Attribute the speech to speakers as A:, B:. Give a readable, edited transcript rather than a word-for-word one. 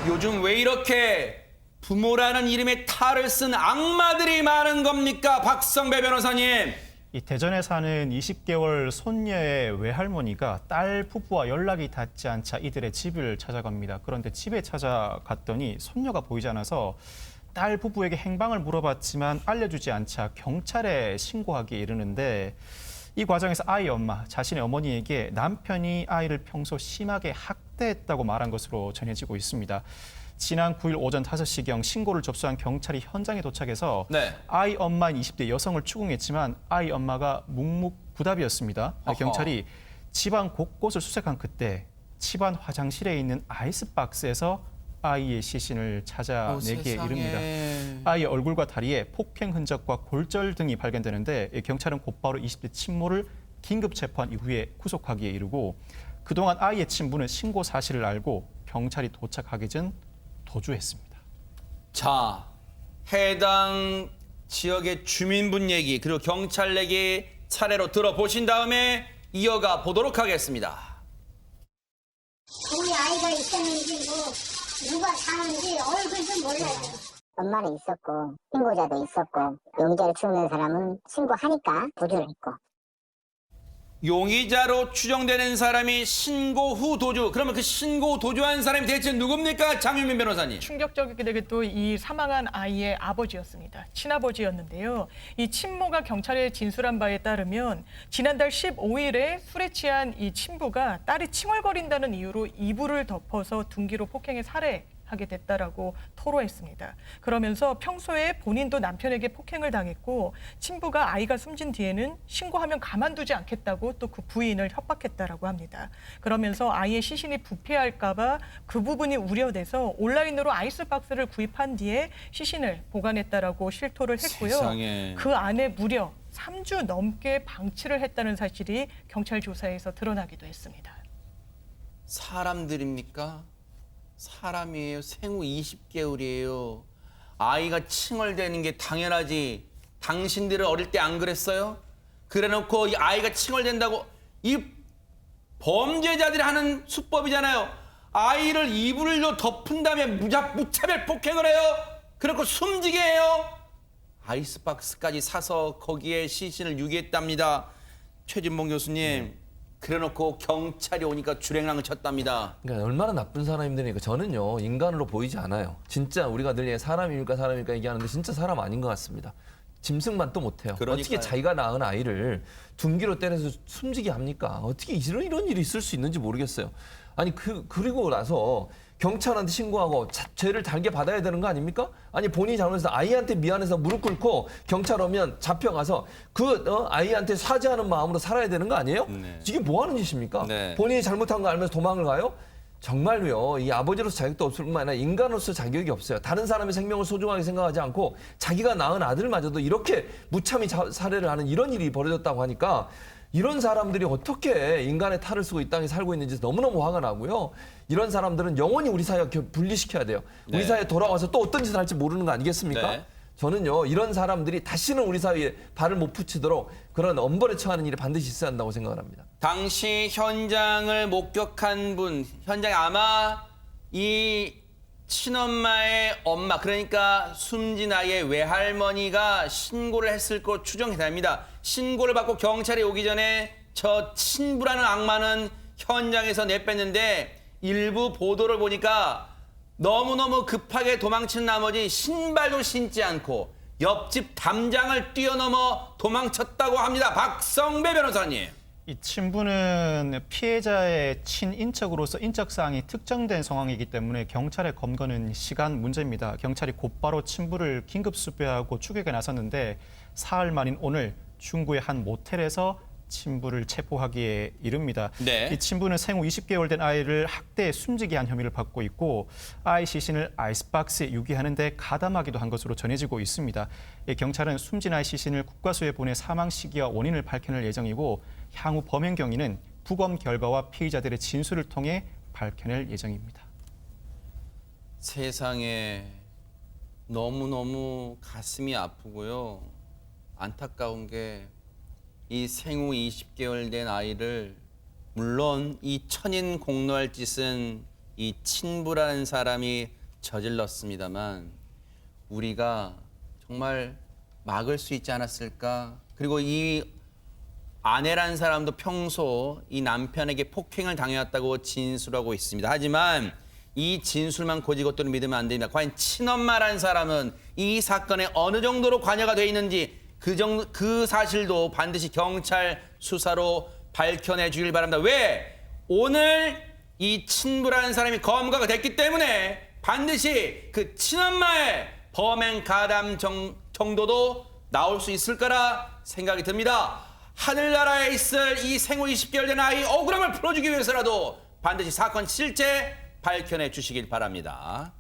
A: 요즘 왜 이렇게 부모라는 이름의 탈을 쓴 악마들이 많은 겁니까? 박성배 변호사님.
B: 이 대전에 사는 20개월 손녀의 외할머니가 딸 부부와 연락이 닿지 않자 이들의 집을 찾아갑니다. 그런데 집에 찾아갔더니 손녀가 보이지 않아서 딸 부부에게 행방을 물어봤지만 알려주지 않자 경찰에 신고하기에 이르는데 이 과정에서 아이 엄마, 자신의 어머니에게 남편이 아이를 평소 심하게 학대했다고 말한 것으로 전해지고 있습니다. 지난 9일 오전 5시경 신고를 접수한 경찰이 현장에 도착해서
A: 네.
B: 아이 엄마인 20대 여성을 추궁했지만 아이 엄마가 묵묵부답이었습니다. 경찰이 집안 곳곳을 수색한 그때 집안 화장실에 있는 아이스박스에서 아이의 시신을 찾아내기에 이릅니다. 아이의 얼굴과 다리에 폭행 흔적과 골절 등이 발견되는데 경찰은 곧바로 20대 친모를 긴급 체포한 이후에 구속하기에 이르고 그동안 아이의 친부는 신고 사실을 알고 경찰이 도착하기 전 도주했습니다.
A: 자, 해당 지역의 주민분 얘기 그리고 경찰 얘기 차례로 들어보신 다음에 이어가 보도록 하겠습니다.
C: 우리 아이가 있었는지 뭐 누가 사는지 얼굴도 몰라요.
D: 엄마는 있었고 신고자도 있었고 용의자를 추는 사람은 신고하니까 도주를 했고.
A: 용의자로 추정되는 사람이 신고 후 도주. 그러면 그 신고 후 도주한 사람이 대체 누굽니까? 장윤민 변호사님.
E: 충격적이게도 이 사망한 아이의 아버지였습니다. 친아버지였는데요. 이 친모가 경찰에 진술한 바에 따르면 지난달 15일에 술에 취한 이 친부가 딸이 칭얼거린다는 이유로 이불을 덮어서 둔기로 폭행해 살해하게 됐다라고 토로했습니다. 그러면서 평소에 본인도 남편에게 폭행을 당했고 친부가 아이가 숨진 뒤에는 신고하면 가만두지 않겠다고 또 그 부인을 협박했다라고 합니다. 그러면서 아이의 시신이 부패할까 봐 그 부분이 우려돼서 온라인으로 아이스박스를 구입한 뒤에 시신을 보관했다라고 실토를 했고요.
A: 세상에.
E: 그 안에 무려 3주 넘게 방치를 했다는 사실이 경찰 조사에서 드러나기도 했습니다.
A: 사람들입니까? 사람이에요. 생후 20개월이에요. 아이가 칭얼대는 게 당연하지. 당신들은 어릴 때 안 그랬어요? 그래놓고 이 아이가 칭얼댄다고 이 범죄자들이 하는 수법이잖아요. 아이를 이불로 덮은 다음에 무차별 폭행을 해요. 그래놓고 숨지게 해요. 아이스박스까지 사서 거기에 시신을 유기했답니다. 최진봉 교수님. 그래놓고 경찰이 오니까 주랭랑을 쳤답니다.
F: 그러니까 얼마나 나쁜 사람들이니까 저는요 인간으로 보이지 않아요. 진짜 우리가 늘 사람입니까 얘기하는데 진짜 사람 아닌 것 같습니다. 짐승만 또 못해요.
A: 그러니까요.
F: 어떻게 자기가 낳은 아이를 둔기로 때려서 숨지게 합니까? 어떻게 이런 일이 있을 수 있는지 모르겠어요. 아니 그리고 나서 경찰한테 신고하고 죄를 달게 받아야 되는 거 아닙니까? 아니 본인이 잘못해서 아이한테 미안해서 무릎 꿇고 경찰 오면 잡혀가서 아이한테 사죄하는 마음으로 살아야 되는 거 아니에요?
A: 네.
F: 이게 뭐 하는 짓입니까?
A: 네.
F: 본인이 잘못한 거 알면서 도망을 가요? 정말로요. 이 아버지로서 자격도 없을 뿐만 아니라 인간으로서 자격이 없어요. 다른 사람의 생명을 소중하게 생각하지 않고 자기가 낳은 아들마저도 이렇게 무참히 살해를 하는 이런 일이 벌어졌다고 하니까 이런 사람들이 어떻게 인간의 탈을 쓰고 이 땅에 살고 있는지 너무너무 화가 나고요. 이런 사람들은 영원히 우리 사회와 분리시켜야 돼요.
A: 네.
F: 우리 사회에 돌아와서 또 어떤 짓을 할지 모르는 거 아니겠습니까?
A: 네.
F: 저는요. 이런 사람들이 다시는 우리 사회에 발을 못 붙이도록 그런 엄벌에 처하는 일이 반드시 있어야 한다고 생각을 합니다.
A: 당시 현장을 목격한 분, 현장에 아마 이 친엄마의 엄마, 그러니까 숨진 아이의 외할머니가 신고를 했을 것 추정이 됩니다. 신고를 받고 경찰이 오기 전에 저 친부라는 악마는 현장에서 내뺐는데 일부 보도를 보니까 너무너무 급하게 도망친 나머지 신발도 신지 않고 옆집 담장을 뛰어넘어 도망쳤다고 합니다. 박성배 변호사님.
B: 이 친부는 피해자의 친인척으로서 인적사항이 특정된 상황이기 때문에 경찰의 검거는 시간 문제입니다. 경찰이 곧바로 친부를 긴급 수배하고 추격에 나섰는데 사흘 만인 오늘 중구의 한 모텔에서 친부를 체포하기에 이릅니다.
A: 네.
B: 이 친부는 생후 20개월 된 아이를 학대해 숨지게 한 혐의를 받고 있고 아이 시신을 아이스박스에 유기하는 데 가담하기도 한 것으로 전해지고 있습니다. 경찰은 숨진 아이 시신을 국과수에 보내 사망 시기와 원인을 밝혀낼 예정이고 향후 범행 경위는 부검 결과와 피의자들의 진술을 통해 밝혀낼 예정입니다.
A: 세상에 너무너무 가슴이 아프고요. 안타까운 게 이 생후 20개월 된 아이를 물론 이 천인 공노할 짓은 이 친부라는 사람이 저질렀습니다만 우리가 정말 막을 수 있지 않았을까? 그리고 이 아내라는 사람도 평소 이 남편에게 폭행을 당해왔다고 진술하고 있습니다. 하지만 이 진술만 고지고대로 믿으면 안 됩니다. 과연 친엄마라는 사람은 이 사건에 어느 정도로 관여가 돼 있는지 그 사실도 반드시 경찰 수사로 밝혀내 주길 바랍니다. 왜? 오늘 이 친부라는 사람이 검거가 됐기 때문에 반드시 그 친엄마의 범행 가담 정도도 나올 수 있을 거라 생각이 듭니다. 하늘나라에 있을 이 생후 20개월 된 아이 억울함을 풀어주기 위해서라도 반드시 사건 실체 밝혀내 주시길 바랍니다.